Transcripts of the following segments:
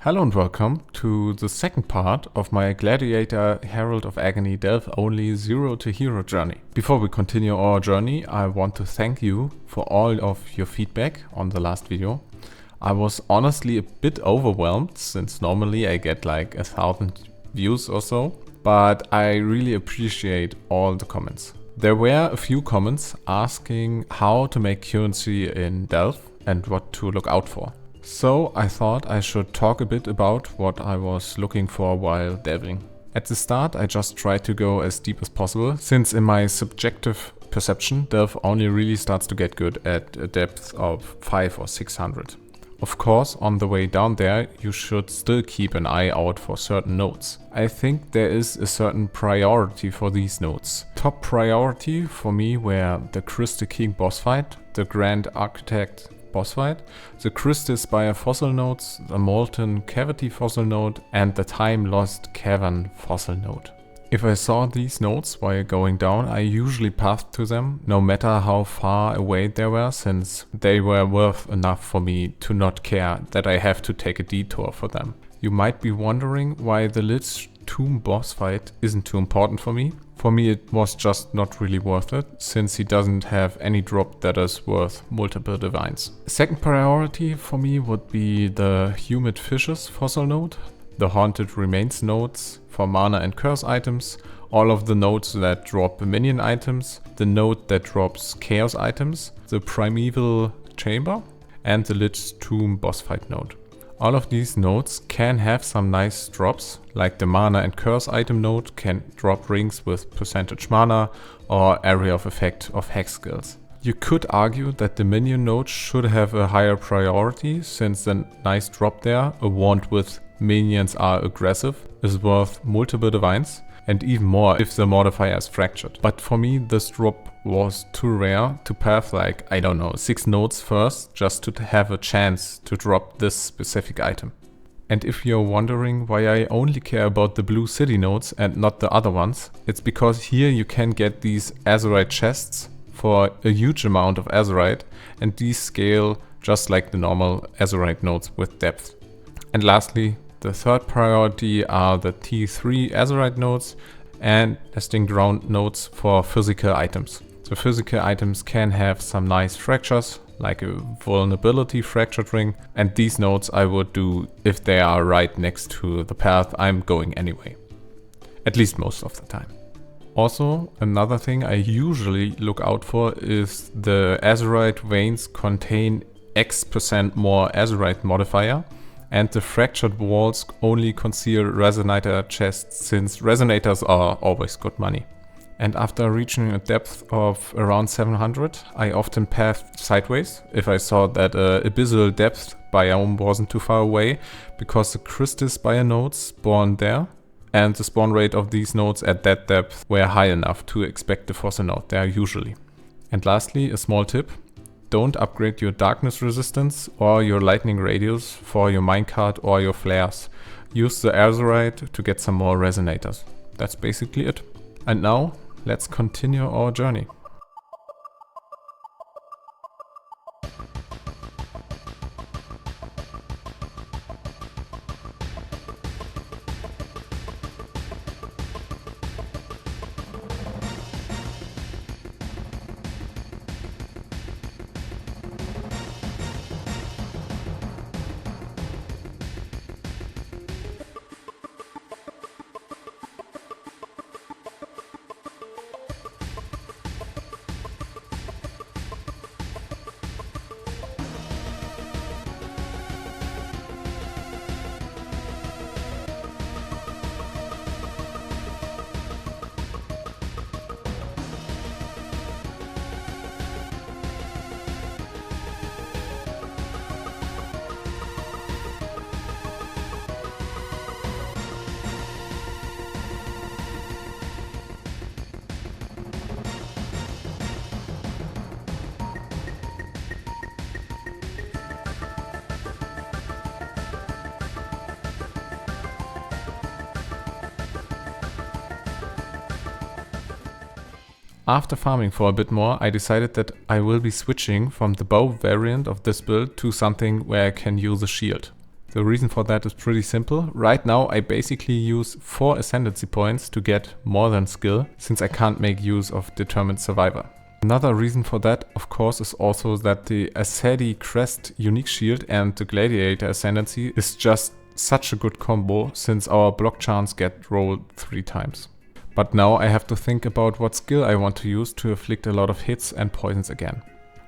Hello and welcome to the second part of my Gladiator Herald of Agony Delve Only Zero to Hero journey. Before we continue our journey, I want to thank you for all of your feedback on the last video. I was honestly a bit overwhelmed since normally I get like 1,000 views or so, but I really appreciate all the comments. There were a few comments asking how to make currency in Delve and what to look out for. So I thought I should talk a bit about what I was looking for while delving. At the start I just tried to go as deep as possible, since in my subjective perception Delve only really starts to get good at a depth of 500 or 600. Of course, on the way down there you should still keep an eye out for certain nodes. I think there is a certain priority for these nodes. Top priority for me were the Crystal King boss fight, the Grand Architect boss fight, the Crystal Spire fossil nodes, the Molten Cavity fossil node, and the Time Lost Cavern fossil node. If I saw these nodes while going down, I usually pathed to them, no matter how far away they were, since they were worth enough for me to not care that I have to take a detour for them. You might be wondering why the Lich Tomb boss fight isn't too important for me. For me it was just not really worth it, since he doesn't have any drop that is worth multiple divines. Second priority for me would be the Humid Fishes fossil node, the Haunted Remains nodes for mana and curse items, all of the nodes that drop minion items, the node that drops chaos items, the Primeval Chamber, and the Lich Tomb boss fight node. All of these nodes can have some nice drops, like the mana and curse item node can drop rings with percentage mana or area of effect of hex skills. You could argue that the minion node should have a higher priority, since the nice drop there, a wand with minions are aggressive, is worth multiple divines, and even more if the modifier is fractured. But for me this drop was too rare to path like, I don't know, 6 nodes first just to have a chance to drop this specific item. And if you're wondering why I only care about the blue city nodes and not the other ones, it's because here you can get these Azurite chests for a huge amount of Azurite, and these scale just like the normal Azurite nodes with depth. And lastly, the third priority are the T3 Azurite nodes and Nesting Ground nodes for physical items. The physical items can have some nice fractures, like a vulnerability fractured ring, and these nodes I would do if they are right next to the path I'm going anyway. At least most of the time. Also, another thing I usually look out for is the Azurite veins contain X% more Azurite modifier, and the fractured walls only conceal resonator chests, since resonators are always good money. And after reaching a depth of around 700, I often pathed sideways if I saw that abyssal depth biome wasn't too far away, because the Crystal Spire nodes spawn there, and the spawn rate of these nodes at that depth were high enough to expect the fossil node there usually. And lastly, a small tip. Don't upgrade your darkness resistance or your lightning radius for your minecart or your flares. Use the Azurite to get some more resonators. That's basically it. And now, let's continue our journey. After farming for a bit more, I decided that I will be switching from the bow variant of this build to something where I can use a shield. The reason for that is pretty simple. Right now I basically use 4 ascendancy points to get more than skill, since I can't make use of Determined Survivor. Another reason for that, of course, is also that the Asceti Crest unique shield and the Gladiator ascendancy is just such a good combo, since our block chance get rolled 3 times. But now I have to think about what skill I want to use to inflict a lot of hits and poisons again.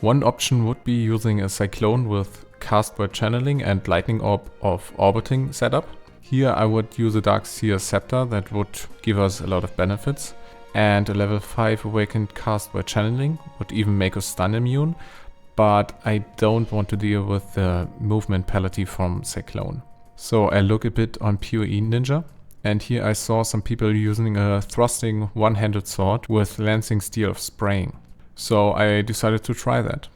One option would be using a Cyclone with Cast Word Channeling and Lightning Orb of Orbiting setup. Here I would use a Dark Seer Scepter that would give us a lot of benefits, and a level 5 Awakened Cast Word Channeling would even make us stun immune, but I don't want to deal with the movement penalty from Cyclone. So I look a bit on PoE Ninja, and here I saw some people using a thrusting one-handed sword with Lancing Steel of Spraying. So I decided to try that.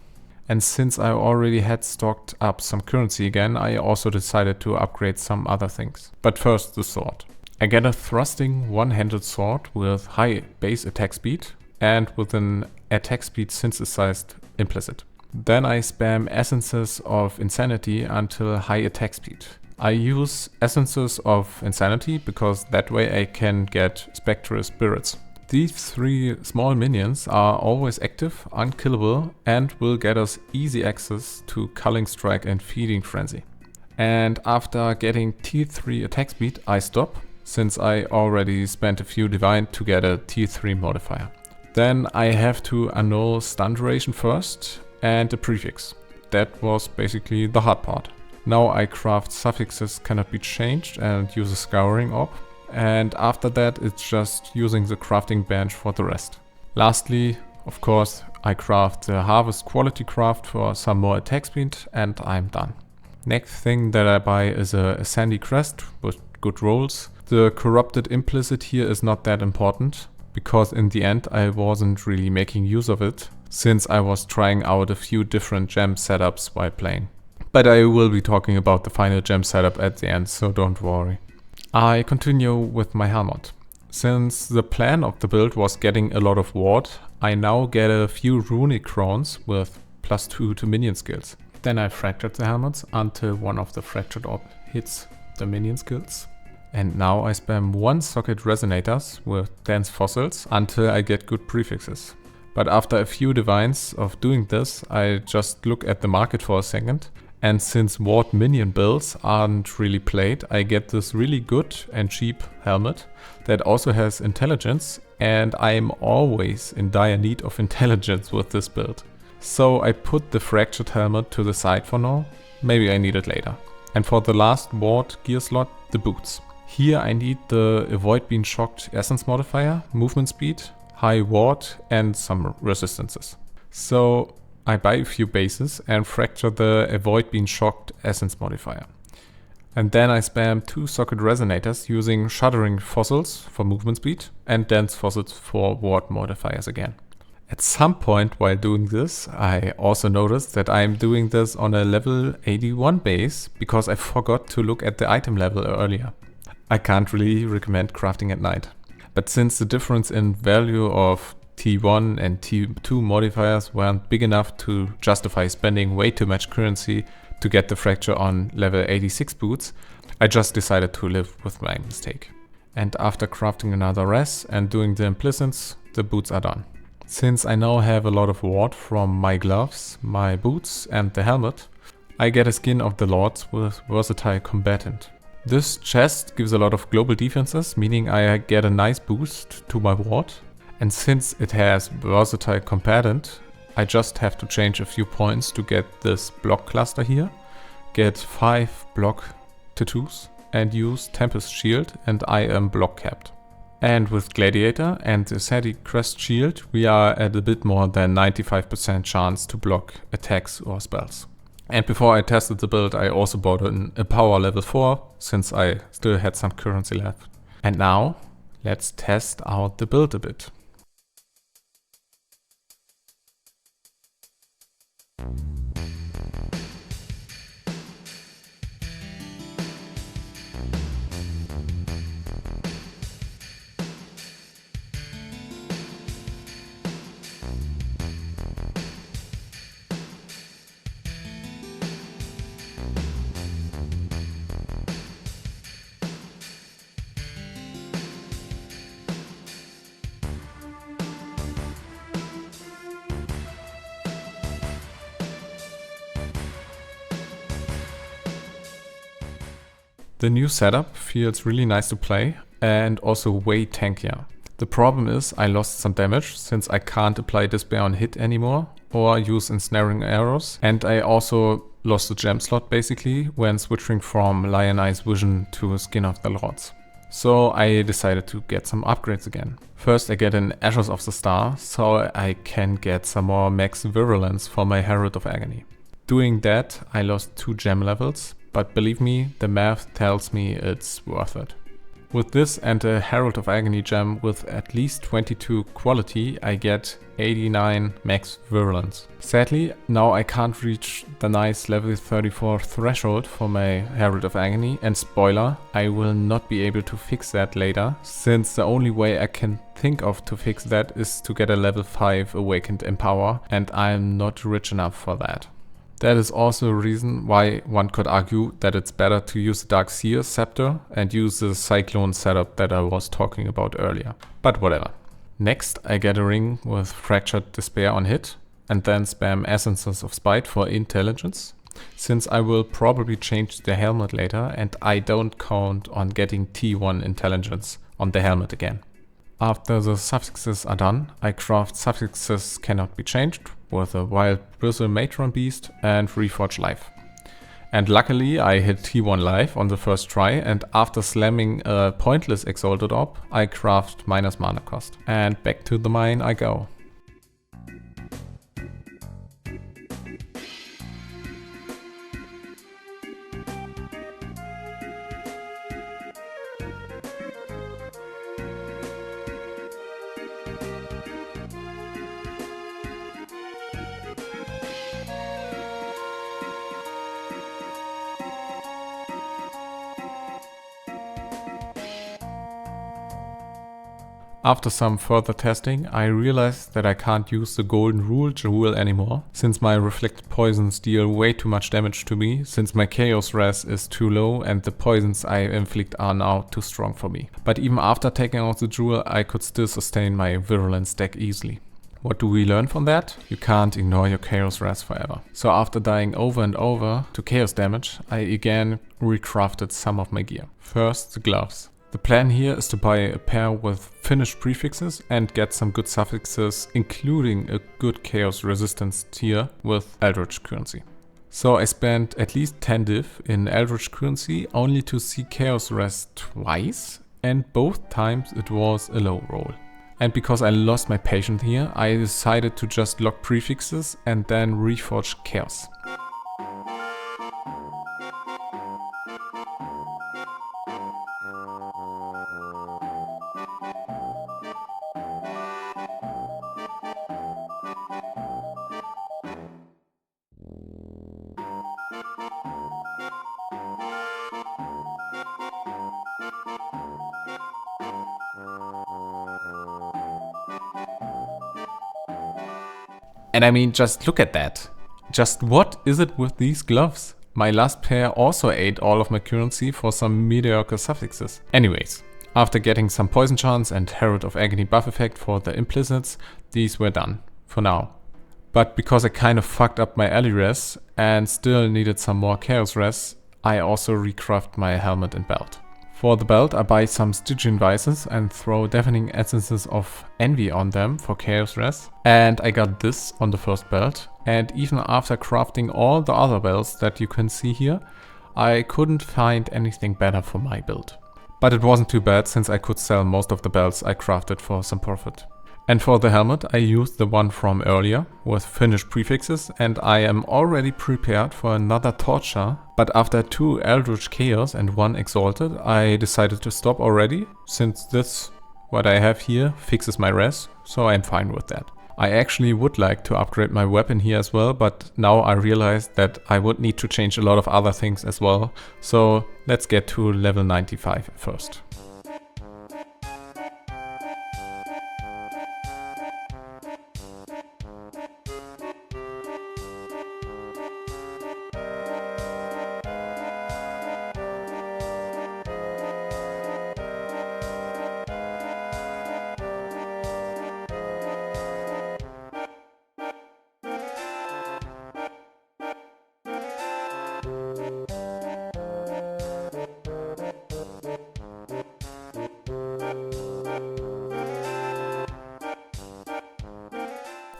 And since I already had stocked up some currency again, I also decided to upgrade some other things. But first the sword. I get a thrusting one-handed sword with high base attack speed and with an attack speed synthesized implicit. Then I spam Essences of Insanity until high attack speed. I use Essences of Insanity because that way I can get Spectral Spirits. These 3 small minions are always active, unkillable, and will get us easy access to Culling Strike and Feeding Frenzy. And after getting tier 3 attack speed, I stop, since I already spent a few divine to get a tier 3 modifier. Then I have to annul stun duration first and a prefix. That was basically the hard part. Now I craft suffixes cannot be changed and use a scouring orb. And after that it's just using the crafting bench for the rest. Lastly, of course, I craft the Harvest Quality Craft for some more attack speed and I'm done. Next thing that I buy is a Sandy Crest with good rolls. The Corrupted Implicit here is not that important, because in the end I wasn't really making use of it, since I was trying out a few different gem setups while playing. But I will be talking about the final gem setup at the end, so don't worry. I continue with my helmet. Since the plan of the build was getting a lot of ward, I now get a few runic crowns with +2 to minion skills. Then I fractured the helmets until one of the fractured orb hits the minion skills. And now I spam 1 socket resonators with dense fossils until I get good prefixes. But after a few divines of doing this, I just look at the market for a second. And since ward minion builds aren't really played, I get this really good and cheap helmet that also has intelligence, and I'm always in dire need of intelligence with this build. So I put the fractured helmet to the side for now, maybe I need it later. And for the last ward gear slot, the boots. Here I need the Avoid Being Shocked Essence modifier, movement speed, high ward and some resistances. So I buy a few bases and fracture the Avoid Being Shocked Essence modifier. And then I spam 2 socket resonators using Shuddering Fossils for movement speed and Dense Fossils for ward modifiers again. At some point while doing this, I also noticed that I'm doing this on a level 81 base because I forgot to look at the item level earlier. I can't really recommend crafting at night. But since the difference in value of T1 and T2 modifiers weren't big enough to justify spending way too much currency to get the fracture on level 86 boots, I just decided to live with my mistake. And after crafting another res and doing the implicits, the boots are done. Since I now have a lot of ward from my gloves, my boots and the helmet, I get a skin of the Lords with Versatile Combatant. This chest gives a lot of global defenses, meaning I get a nice boost to my ward. And since it has Versatile Combatant, I just have to change a few points to get this block cluster here, get 5 block tattoos and use Tempest Shield, and I am block capped. And with Gladiator and the Asceti Crest Shield, we are at a bit more than 95% chance to block attacks or spells. And before I tested the build, I also bought a power level 4, since I still had some currency left. And now, let's test out the build a bit. The new setup feels really nice to play and also way tankier. The problem is I lost some damage since I can't apply Despair on hit anymore or use ensnaring arrows, and I also lost the gem slot basically when switching from Lionized Vision to Skin of the Lords. So I decided to get some upgrades again. First I get an Ashes of the Star so I can get some more max virulence for my Herald of Agony. Doing that I lost 2 gem levels, but believe me, the math tells me it's worth it. With this and a Herald of Agony gem with at least 22 quality, I get 89 max virulence. Sadly, now I can't reach the nice level 34 threshold for my Herald of Agony, and spoiler, I will not be able to fix that later, since the only way I can think of to fix that is to get a level 5 Awakened Empower, and I'm not rich enough for that. That is also a reason why one could argue that it's better to use the Dark Seer Scepter and use the Cyclone setup that I was talking about earlier. But whatever. Next I get a ring with Fractured Despair on hit and then spam Essences of Spite for intelligence, since I will probably change the helmet later and I don't count on getting T1 intelligence on the helmet again. After the suffixes are done, I craft suffixes cannot be changed with a Wild Bristle Matron Beast and Reforge Life. And luckily I hit T1 life on the first try, and after slamming a pointless Exalted Orb, I craft minus mana cost. And back to the mine I go. After some further testing, I realized that I can't use the Golden Rule Jewel anymore, since my Reflected Poisons deal way too much damage to me, since my Chaos Res is too low and the poisons I inflict are now too strong for me. But even after taking out the Jewel, I could still sustain my Virulence deck easily. What do we learn from that? You can't ignore your Chaos Res forever. So after dying over and over to Chaos damage, I again recrafted some of my gear. First, the gloves. The plan here is to buy a pair with finished prefixes and get some good suffixes, including a good chaos resistance tier with Eldritch currency. So I spent at least 10 div in Eldritch currency only to see Chaos Res twice, and both times it was a low roll. And because I lost my patience here, I decided to just lock prefixes and then reforge Chaos. And I mean, just look at that. Just what is it with these gloves? My last pair also ate all of my currency for some mediocre suffixes. Anyways, after getting some poison chance and Herald of Agony buff effect for the implicits, these were done, for now. But because I kind of fucked up my ally res and still needed some more chaos res, I also recraft my helmet and belt. For the belt I buy some Stygian Vices and throw Deafening Essences of Envy on them for chaos res. And I got this on the first belt, and even after crafting all the other belts that you can see here, I couldn't find anything better for my build. But it wasn't too bad since I could sell most of the belts I crafted for some profit. And for the helmet I used the one from earlier with finished prefixes, and I am already prepared for another torture, but after 2 Eldritch Chaos and 1 Exalted I decided to stop already, since this, what I have here, fixes my res, so I'm fine with that. I actually would like to upgrade my weapon here as well, but now I realize that I would need to change a lot of other things as well, so let's get to level 95 first.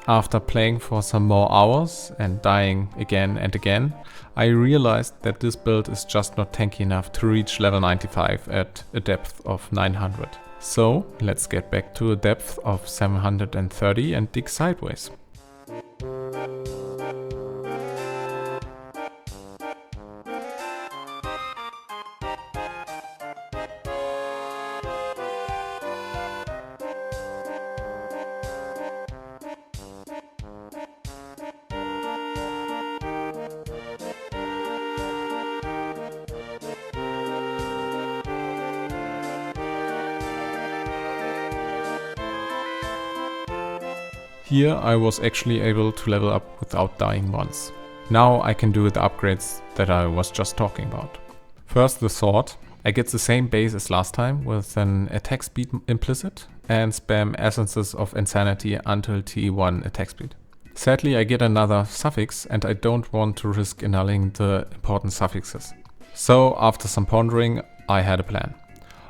After playing for some more hours and dying again and again, I realized that this build is just not tanky enough to reach level 95 at a depth of 900. So let's get back to a depth of 730 and dig sideways. Here I was actually able to level up without dying once. Now I can do the upgrades that I was just talking about. First, the sword. I get the same base as last time with an attack speed implicit and spam Essences of Insanity until T1 attack speed. Sadly, I get another suffix and I don't want to risk annulling the important suffixes. So after some pondering, I had a plan.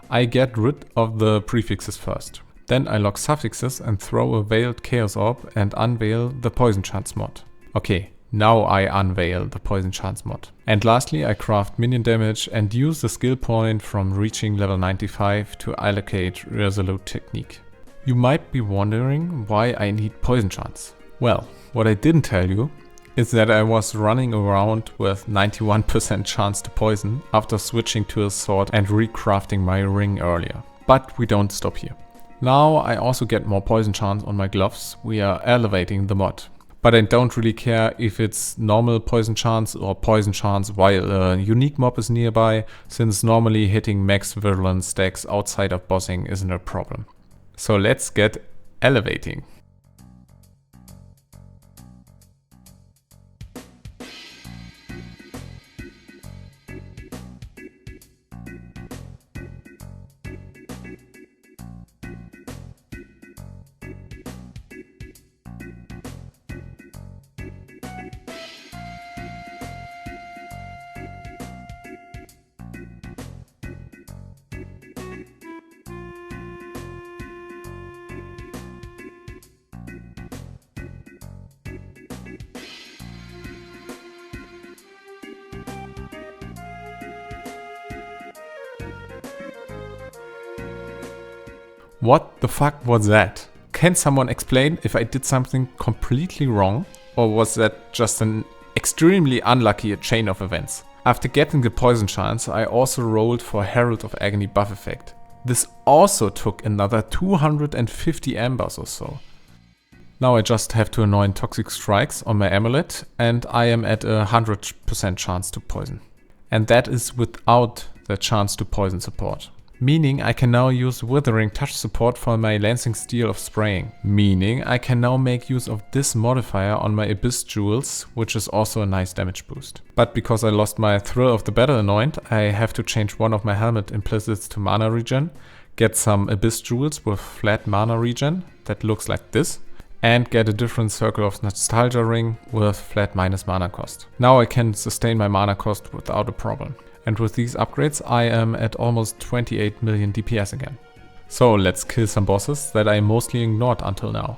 I get rid of the prefixes first. Then I lock suffixes and throw a Veiled Chaos Orb and unveil the Poison Chance mod. Okay, now I unveil the Poison Chance mod. And lastly, I craft minion damage and use the skill point from reaching level 95 to allocate Resolute Technique. You might be wondering why I need Poison Chance. Well, what I didn't tell you is that I was running around with 91% chance to poison after switching to a sword and recrafting my ring earlier. But we don't stop here. Now I also get more poison chance on my gloves. We are elevating the mod. But I don't really care if it's normal poison chance or poison chance while a unique mob is nearby, since normally hitting max virulence stacks outside of bossing isn't a problem. So let's get elevating. What the fuck was that? Can someone explain if I did something completely wrong, or was that just an extremely unlucky chain of events? After getting the poison chance, I also rolled for Herald of Agony buff effect. This also took another 250 ambers or so. Now I just have to anoint toxic strikes on my amulet and I am at 100% chance to poison. And that is without the chance to poison support. Meaning I can now use Withering Touch support for my Lancing Steel of Spraying. Meaning I can now make use of this modifier on my Abyss Jewels, which is also a nice damage boost. But because I lost my Thrill of the Battle Anoint, I have to change one of my helmet implicits to mana regen, get some Abyss Jewels with flat mana regen that looks like this, and get a different Circle of Nostalgia ring with flat minus mana cost. Now I can sustain my mana cost without a problem. And with these upgrades I am at almost 28 million DPS again. So let's kill some bosses that I mostly ignored until now.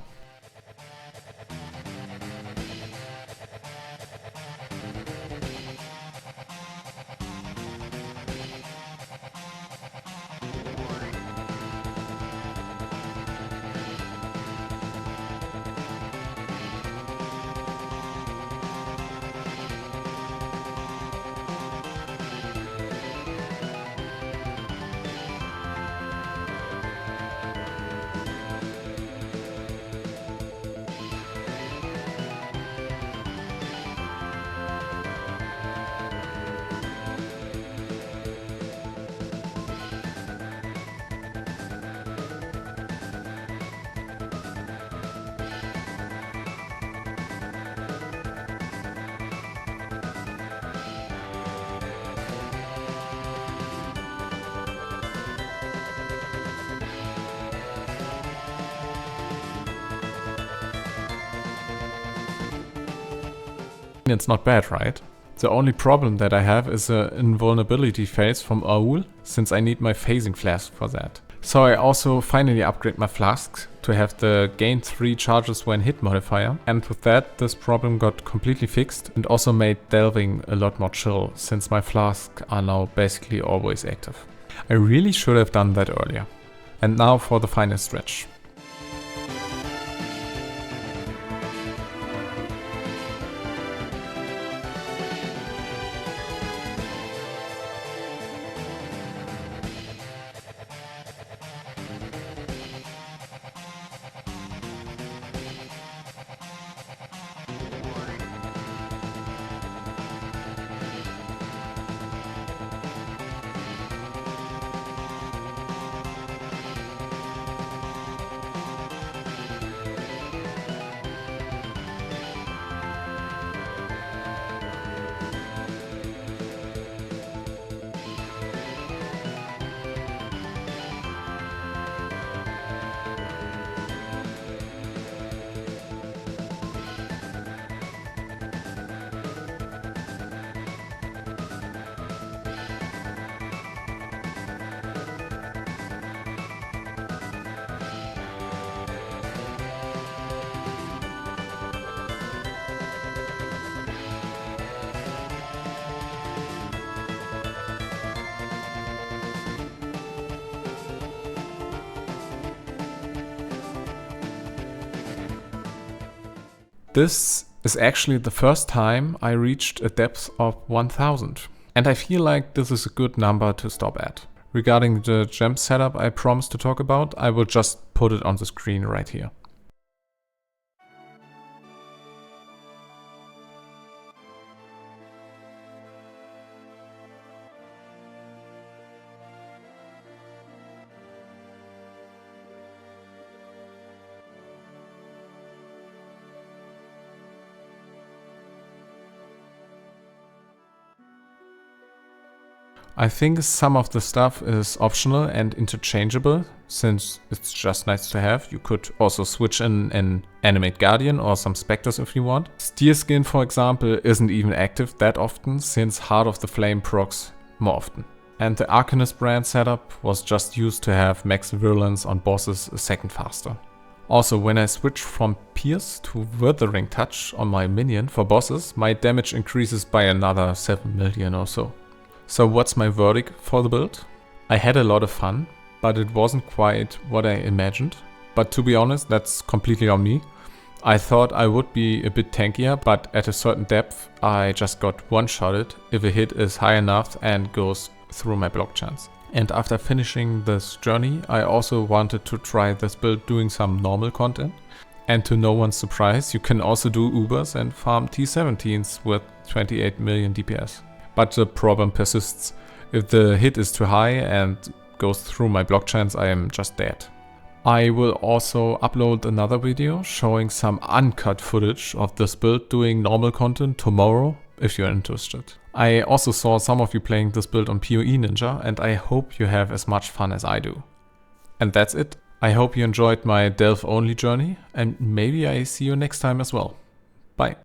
It's not bad, right? The only problem that I have is an invulnerability phase from Aul, since I need my phasing flask for that. So I also finally upgrade my flasks to have the gain 3 charges when hit modifier, and with that this problem got completely fixed and also made delving a lot more chill since my flasks are now basically always active. I really should have done that earlier. And now for the final stretch. This is actually the first time I reached a depth of 1000. And I feel like this is a good number to stop at. Regarding the gem setup I promised to talk about, I will just put it on the screen right here. I think some of the stuff is optional and interchangeable, since it's just nice to have. You could also switch in an animate guardian or some specters if you want. Steer skin, for example, isn't even active that often, since Heart of the Flame procs more often. And the Arcanist brand setup was just used to have max virulence on bosses a second faster. Also, when I switch from Pierce to Withering Touch on my minion for bosses, my damage increases by another 7 million or so. So what's my verdict for the build? I had a lot of fun, but it wasn't quite what I imagined. But to be honest, that's completely on me. I thought I would be a bit tankier, but at a certain depth I just got one-shotted if a hit is high enough and goes through my block chance. And after finishing this journey, I also wanted to try this build doing some normal content. And to no one's surprise, you can also do Ubers and farm T17s with 28 million DPS. But the problem persists. If the hit is too high and goes through my block chance, I am just dead. I will also upload another video showing some uncut footage of this build doing normal content tomorrow, if you're interested. I also saw some of you playing this build on PoE Ninja, and I hope you have as much fun as I do. And that's it. I hope you enjoyed my delve only journey, and maybe I see you next time as well. Bye.